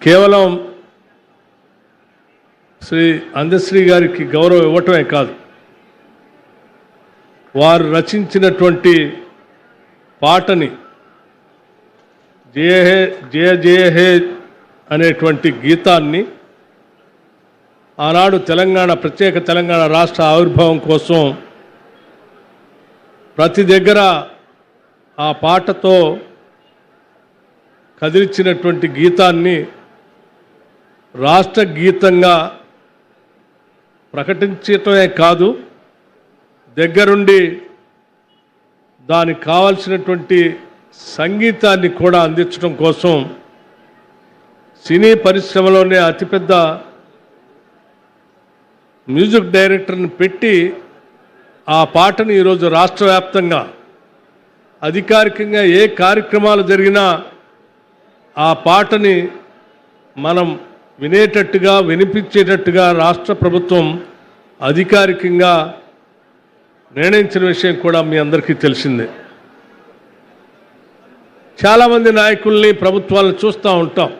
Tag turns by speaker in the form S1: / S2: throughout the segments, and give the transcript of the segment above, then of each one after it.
S1: కేవలం శ్రీ అందశ్రీ గారికి గౌరవం ఇవ్వటమే కాదు, వారు రచించినటువంటి పాటని జయ హే జయ జయ హే అనేటువంటి గీతాన్ని ఆనాడు ప్రత్యేక తెలంగాణ రాష్ట్ర ఆవిర్భావం కోసం ప్రతి దగ్గర ఆ పాటతో కదిలించినటువంటి గీతాన్ని రాష్ట్ర గీతంగా ప్రకటించటమే కాదు, దగ్గరుండి దానికి కావాల్సినటువంటి సంగీతాన్ని కూడా అందించడం కోసం సినీ పరిశ్రమలోనే అతిపెద్ద మ్యూజిక్ డైరెక్టర్ని పెట్టి ఆ పాటని ఈరోజు రాష్ట్ర వ్యాప్తంగా అధికారికంగా ఏ కార్యక్రమాలు జరిగినా ఆ పాటని మనం వినేటట్టుగా వినిపించేటట్టుగా రాష్ట్ర ప్రభుత్వం అధికారికంగా నిర్ణయించిన విషయం కూడా మీ అందరికీ తెలిసిందే. చాలామంది నాయకుల్ని ప్రభుత్వాలను చూస్తూ ఉంటాం.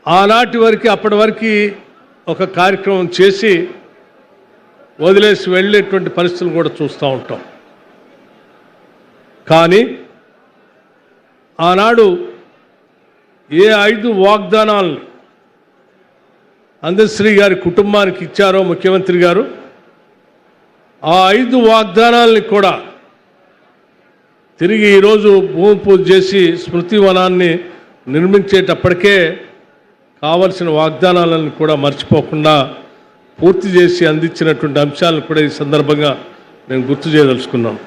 S1: ఆనాటి వరకు అప్పటి వరకు ఒక కార్యక్రమం చేసి వదిలేసి వెళ్ళేటువంటి పరిస్థితులు కూడా చూస్తూ ఉంటాం. కానీ ఆనాడు ఏ 5 వాగ్దానాలను అందశ్రీ గారి కుటుంబానికి ఇచ్చారో ముఖ్యమంత్రి గారు, ఆ 5 వాగ్దానాలని కూడా తిరిగి ఈరోజు భూమి పూజ చేసి స్మృతి వనాన్ని నిర్మించేటప్పటికే కావలసిన వాగ్దానాలను కూడా మర్చిపోకుండా పూర్తి చేసి అందించినటువంటి అంశాలను కూడా ఈ సందర్భంగా నేను గుర్తు చేయదలుచుకున్నాను.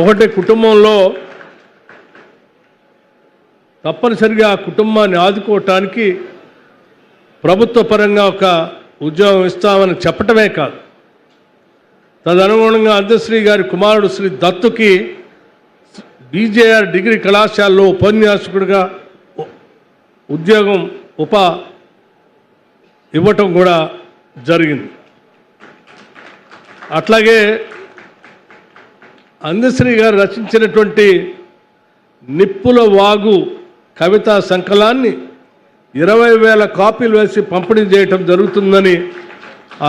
S1: ఒకటి, కుటుంబంలో తప్పనిసరిగా ఆ కుటుంబాన్ని ఆదుకోవటానికి ప్రభుత్వ పరంగా ఒక ఉద్యోగం ఇస్తామని చెప్పటమే కాదు, తదనుగుణంగా అందశ్రీ గారి కుమారుడు శ్రీ దత్తుకి బీజేఆర్ డిగ్రీ కళాశాలలో ఉపన్యాసకుడిగా ఉద్యోగం ఇవ్వటం కూడా జరిగింది. అట్లాగే అందశ్రీ గారు రచించినటువంటి నిప్పుల వాగు కవితా సంకలాన్ని 20,000 కాపీలు వేసి పంపిణీ చేయటం జరుగుతుందని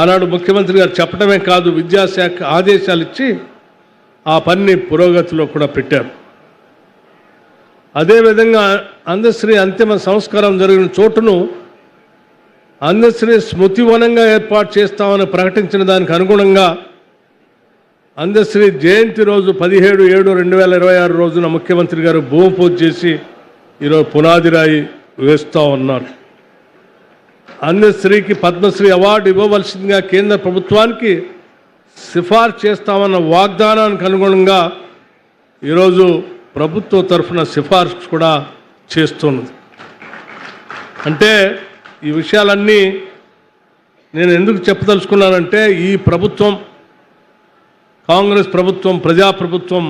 S1: ఆనాడు ముఖ్యమంత్రి గారు చెప్పడమే కాదు, విద్యాశాఖ ఆదేశాలు ఇచ్చి ఆ పని పురోగతిలో కూడా పెట్టారు. అదేవిధంగా అందశ్రీ అంతిమ సంస్కారం జరిగిన చోటును అందశ్రీ స్మృతివనంగా ఏర్పాటు చేస్తామని ప్రకటించిన దానికి అనుగుణంగా అందశ్రీ జయంతి రోజు 17/7/2026 రోజున ముఖ్యమంత్రి గారు భూమి పూజ చేసి ఈరోజు పునాది రాయి వేస్తూ ఉన్నారు. అందశ్రీకి పద్మశ్రీ అవార్డు ఇవ్వవలసిందిగా కేంద్ర ప్రభుత్వానికి సిఫార్సు చేస్తామన్న వాగ్దానానికి అనుగుణంగా ఈరోజు ప్రభుత్వం తరఫున సిఫార్సు కూడా చేస్తున్నది. అంటే ఈ విషయాలన్నీ నేను ఎందుకు చెప్పదలుచుకున్నానంటే, ఈ ప్రభుత్వం, కాంగ్రెస్ ప్రభుత్వం, ప్రజాప్రభుత్వం,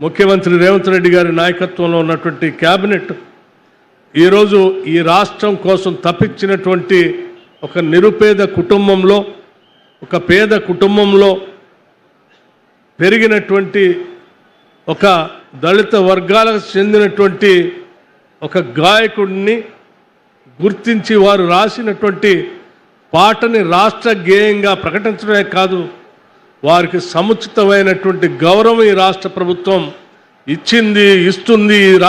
S1: ముఖ్యమంత్రి రేవంత్ రెడ్డి గారి నాయకత్వంలో ఉన్నటువంటి క్యాబినెట్ ఈరోజు ఈ రాష్ట్రం కోసం తప్పించినటువంటి ఒక నిరుపేద కుటుంబంలో, ఒక పేద కుటుంబంలో పెరిగినటువంటి ఒక దళిత వర్గాలకు చెందినటువంటి ఒక గాయకుడిని గుర్తించి వారు రాసినటువంటి పాటని రాష్ట్ర గేయంగా ప్రకటించడమే కాదు, వారికి సముచితమైనటువంటి గౌరవం ఈ రాష్ట్ర ప్రభుత్వం ఇస్తుంది, ఇస్తుంది.